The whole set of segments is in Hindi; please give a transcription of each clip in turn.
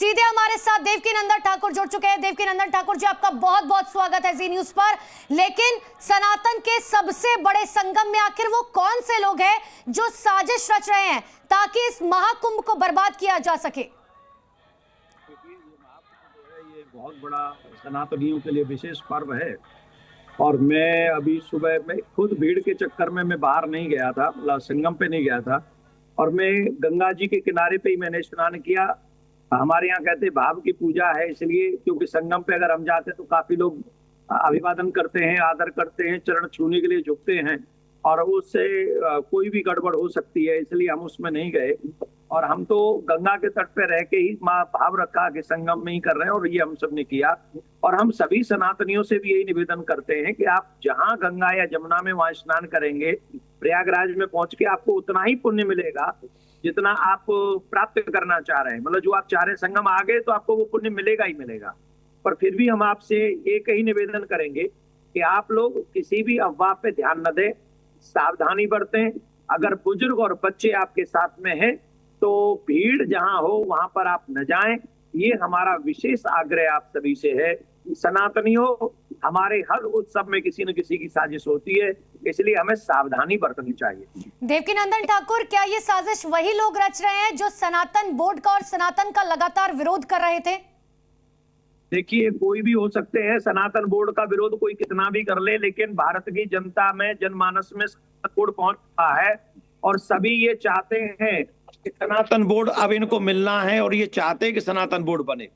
सीधे हमारे साथ देवकीनंदन ठाकुर जुड़ चुके हैं। देवकीनंदन ठाकुर जी, आपका बहुत बहुत स्वागत है जी न्यूज पर। लेकिन सनातन के सबसे बड़े संगम में आखिर वो कौन से लोग हैं जो साजिश रच रहे हैं ताकि इस महाकुंभ को बर्बाद किया जा सके? ये बहुत बड़ा सनातनियों के लिए विशेष पर्व है और मैं अभी सुबह में खुद भीड़ के चक्कर में मैं बाहर नहीं गया था, मतलब संगम पे नहीं गया था और मैं गंगा जी के किनारे पे ही मैंने स्नान किया। हमारे यहाँ कहते भाव की पूजा है, इसलिए क्योंकि संगम पे अगर हम जाते तो काफी लोग अभिवादन करते हैं, आदर करते हैं, चरण छूने के लिए झुकते हैं और उससे कोई भी गड़बड़ हो सकती है, इसलिए हम उसमें नहीं गए। और हम तो गंगा के तट पे रह के ही माँ भाव रखा कि संगम में ही कर रहे हैं और ये हम सब ने किया। और हम सभी सनातनियों से भी यही निवेदन करते हैं कि आप जहाँ गंगा या जमुना में वहां स्नान करेंगे, प्रयागराज में पहुंच के आपको उतना ही पुण्य मिलेगा जितना आप प्राप्त करना चाह रहे हैं। मतलब जो आप चाह रहे संगम आ गए तो आपको वो पुण्य मिलेगा ही मिलेगा। पर फिर भी हम आपसे एक ही निवेदन करेंगे कि आप लोग किसी भी अफवाह पे ध्यान न दें, सावधानी बरतें। अगर बुजुर्ग और बच्चे आपके साथ में हैं तो भीड़ जहां हो वहां पर आप न जाएं। ये हमारा विशेष आग्रह आप सभी से है। सनातनियों, हमारे हर उत्सव में किसी न किसी की साजिश होती है, इसलिए हमें सावधानी बरतनी चाहिए। देवकीनंदन ठाकुर, क्या ये साजिश वही लोग रच रहे हैं जो सनातन बोर्ड का और सनातन का लगातार विरोध कर रहे थे? देखिए, कोई भी हो सकते हैं, सनातन बोर्ड का विरोध कोई कितना भी कर ले, लेकिन भारत की जनता में, जनमानस में सनातन बोर्ड पहुंच रहा है और सभी ये चाहते हैं कि सनातन बोर्ड अब इनको मिलना है और ये चाहते हैं कि सनातन बोर्ड बने।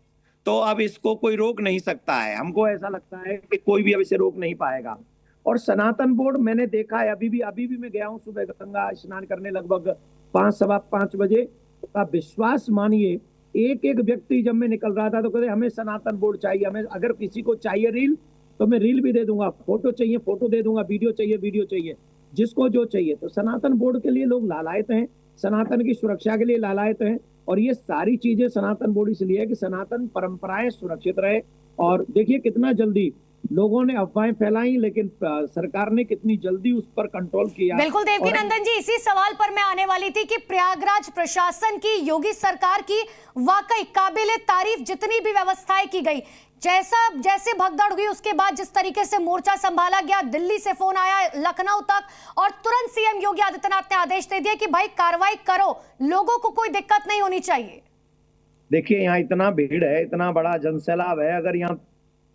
तो अब इसको कोई रोक नहीं सकता है। हमको ऐसा लगता है कि कोई भी अब इसे रोक नहीं पाएगा। और सनातन बोर्ड मैंने देखा है, अभी भी मैं गया हूँ सुबह गंगा स्नान करने लगभग 5, सवा 5 बजे। का विश्वास मानिए, एक एक व्यक्ति जब मैं निकल रहा था तो कहते हमें सनातन बोर्ड चाहिए, हमें अगर किसी को चाहिए रील तो मैं रील भी दे दूंगा, फोटो चाहिए फोटो दे दूंगा, वीडियो चाहिए वीडियो चाहिए, जिसको जो चाहिए। तो सनातन बोर्ड के लिए लोग लालायत हैं, सनातन की सुरक्षा के लिए लालायत हैं और ये सारी चीजें सनातन बोर्ड इसलिए है कि सनातन परंपराएं सुरक्षित रहे। और देखिए कितना जल्दी लोगों ने अफवाहें फैलाई, लेकिन सरकार ने कितनी जल्दी उस पर कंट्रोल किया। बिल्कुल देवकीनंदन जी, इसी सवाल पर मैं आने वाली थी कि प्रयागराज प्रशासन की, योगी सरकार की वाकई काबिले तारीफ जितनी भी व्यवस्थाएं की गई, जैसे भगदड़ हुई उसके बाद जिस तरीके से मोर्चा संभाला गया, दिल्ली से फोन आया लखनऊ तक और तुरंत सीएम योगी आदित्यनाथ ने आदेश दे दिया कि भाई कार्रवाई करो, लोगों को कोई दिक्कत नहीं होनी चाहिए। देखिए, यहाँ इतना भीड़ है, इतना बड़ा जनसैलाब है, अगर यहाँ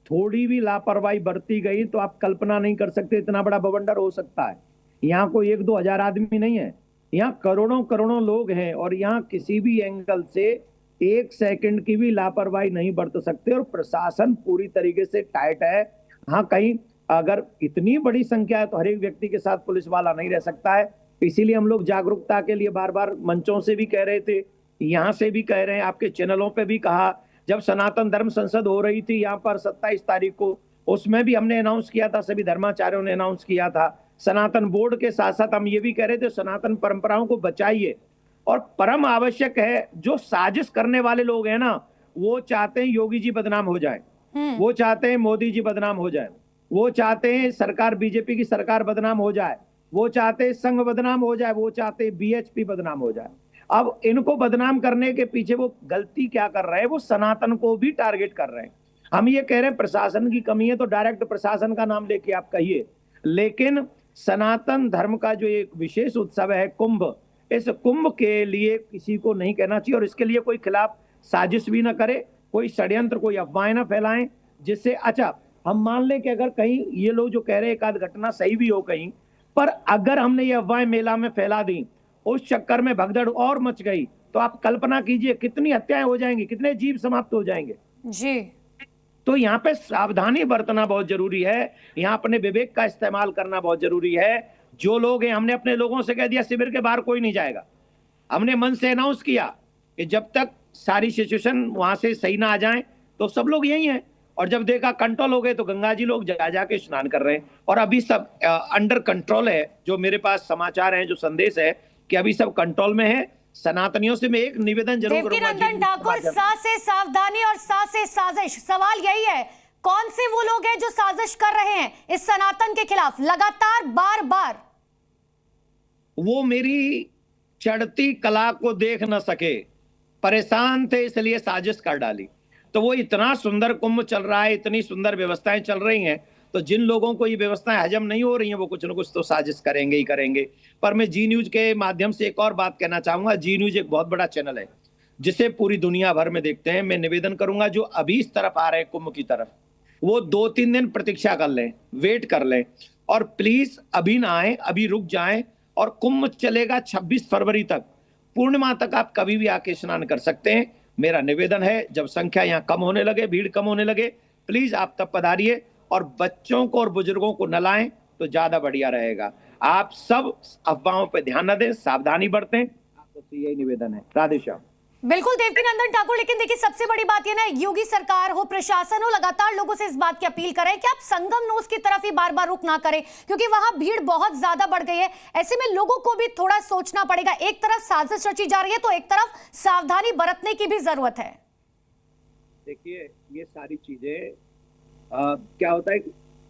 थोड़ी भी लापरवाही बरती गई तो आप कल्पना नहीं कर सकते इतना बड़ा बवंडर हो सकता है। यहाँ कोई 1-2 हजार आदमी नहीं है, यहाँ करोड़ों करोड़ों लोग हैं और यहाँ किसी भी एंगल से 1 सेकंड की भी लापरवाही नहीं बरत सकते और प्रशासन पूरी तरीके से टाइट है। हाँ, कहीं अगर इतनी बड़ी संख्या है तो हर एक व्यक्ति के साथ पुलिस वाला नहीं रह सकता है। इसीलिए हम लोग जागरूकता के लिए बार बार मंचों से भी कह रहे थे, यहाँ से भी कह रहे हैं, आपके चैनलों पे भी कहा। जब सनातन धर्म संसद हो रही थी यहाँ पर 27 तारीख को, उसमें भी हमने अनाउंस किया था, सभी धर्माचार्यों ने अनाउंस किया था। सनातन बोर्ड के साथ साथ हम ये भी कह रहे थे सनातन परंपराओं को बचाइए। और परम आवश्यक है, जो साजिश करने वाले लोग हैं ना, वो चाहते हैं योगी जी बदनाम हो जाए, वो चाहते हैं मोदी जी बदनाम हो जाए, वो चाहते हैं सरकार, बीजेपी की सरकार बदनाम हो जाए, वो चाहते हैं संघ बदनाम हो जाए, वो चाहते हैं बीएचपी बदनाम हो जाए। अब इनको बदनाम करने के पीछे वो गलती क्या कर रहे हैं, वो सनातन को भी टारगेट कर रहे हैं। हम ये कह रहे हैं प्रशासन की कमी है तो डायरेक्ट प्रशासन का नाम लेके आप कहिए, लेकिन सनातन धर्म का जो एक विशेष उत्सव है कुंभ, इस कुंभ के लिए किसी को नहीं कहना चाहिए और इसके लिए कोई खिलाफ साजिश भी ना करे, कोई षड्यंत्र, कोई अफवाहें ना फैलाएं जिससे, अच्छा हम मान लें कि अगर कहीं ये लोग जो कह रहे हैं एक आध घटना सही भी हो कहीं, पर अगर हमने ये अफवाहें मेला में फैला दी, उस चक्कर में भगदड़ और मच गई, तो आप कल्पना कीजिए कितनी हत्याएं हो जाएंगी, कितने जीव समाप्त हो जाएंगे जी। तो यहाँ पे सावधानी बरतना बहुत जरूरी है, यहाँ अपने विवेक का इस्तेमाल करना बहुत जरूरी है। जो लोग हैं, हमने अपने लोगों से कह दिया शिविर के बाहर कोई नहीं जाएगा। हमने मन से अनाउंस किया कि जब तक सारी सिचुएशन वहां से सही ना आ जाए तो सब लोग यही हैं। और जब देखा कंट्रोल हो गए तो गंगा जी लोग जाके स्नान कर रहे हैं और अभी सब अंडर कंट्रोल है। जो मेरे पास समाचार है, जो संदेश है कि अभी सब कंट्रोल में है। सनातनियों से मैं एक निवेदन जरूर करूंगा। देवकीनंदन ठाकुर, सा से सावधानी और सा से साजिश, सवाल यही है, कौन से वो लोग हैं जो साजिश कर रहे हैं इस सनातन के खिलाफ लगातार बार बार? वो मेरी चढ़ती कला को देख न सके, परेशान थे इसलिए साजिश कर डाली। तो वो इतना सुंदर कुंभ चल रहा है, इतनी सुंदर व्यवस्थाएं चल रही हैं, तो जिन लोगों को ये व्यवस्थाएं हजम नहीं हो रही हैं वो कुछ ना कुछ तो साजिश करेंगे ही करेंगे। पर मैं जी न्यूज के माध्यम से एक और बात कहना चाहूंगा। जी न्यूज एक बहुत बड़ा चैनल है जिसे पूरी दुनिया भर में देखते हैं। मैं निवेदन करूंगा जो अभी इस तरफ आ रहे हैं कुंभ की तरफ, वो 2-3 दिन प्रतीक्षा कर लें, वेट कर लें, और प्लीज अभी ना आए, अभी रुक जाएं। और कुंभ चलेगा 26 फरवरी तक, पूर्णिमा तक आप कभी भी आके स्नान कर सकते हैं। मेरा निवेदन है, जब संख्या यहाँ कम होने लगे, भीड़ कम होने लगे, प्लीज आप तब पधारिए और बच्चों को और बुजुर्गों को न लाएं तो ज्यादा बढ़िया रहेगा। आप सब अफवाहों पर ध्यान न दें, सावधानी बरतें, आपसे यही निवेदन है। राधे श्याम। बिल्कुल देवकीनंदन ठाकुर, लेकिन देखिए सबसे बड़ी बात ये ना, योगी सरकार हो, प्रशासन हो, लगातार लोगों से इस बात की अपील करें कि आप संगम नोस की तरफ ही बार बार रुख ना करें, क्योंकि वहां भीड़ बहुत ज्यादा बढ़ गई है। ऐसे में लोगों को भी थोड़ा सोचना पड़ेगा। एक तरफ साजिश रची जा रही है तो एक तरफ सावधानी बरतने की भी जरूरत है। देखिए ये सारी चीजें क्या होता है,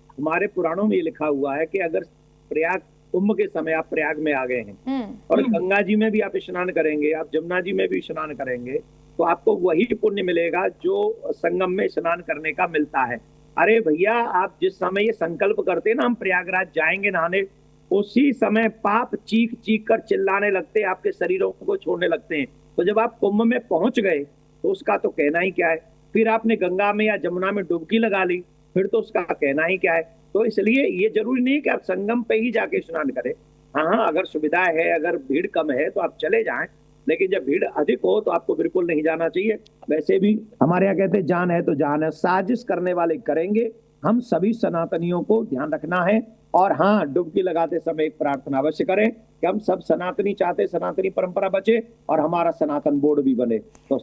हमारे पुराणों में ये लिखा हुआ है कि अगर प्रयाग कुंभ के समय आप प्रयाग में आ गए हैं और गंगा जी में भी आप स्नान करेंगे, आप जमुना जी में भी स्नान करेंगे, तो आपको वही पुण्य मिलेगा जो संगम में स्नान करने का मिलता है। अरे भैया, आप जिस समय ये संकल्प करते हैं ना हम प्रयागराज जाएंगे नहाने, उसी समय पाप चीख चीख कर चिल्लाने लगते हैं, आपके शरीरों को छोड़ने लगते हैं। तो जब आप कुंभ में पहुंच गए तो उसका तो कहना ही क्या है। फिर आपने गंगा में या जमुना में डुबकी लगा ली, फिर तो उसका कहना ही क्या है। तो इसलिए ये जरूरी नहीं कि आप संगम पे ही जाके स्नान करें। हाँ, अगर सुविधा है, अगर भीड़ कम है तो आप चले जाएं, लेकिन जब भीड़ अधिक हो तो आपको बिल्कुल नहीं जाना चाहिए। वैसे भी हमारे यहाँ कहते हैं जान है तो जान है, साजिश करने वाले करेंगे। हम सभी सनातनियों को ध्यान रखना है। और हाँ, डुबकी लगाते समय एक प्रार्थना अवश्य करें कि हम सब सनातनी चाहते सनातनी परंपरा बचे और हमारा सनातन बोर्ड भी बने। तो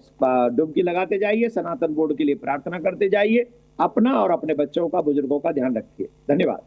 डुबकी लगाते जाइए, सनातन बोर्ड के लिए प्रार्थना करते जाइए, अपना और अपने बच्चों का, बुजुर्गों का ध्यान रखिए। धन्यवाद।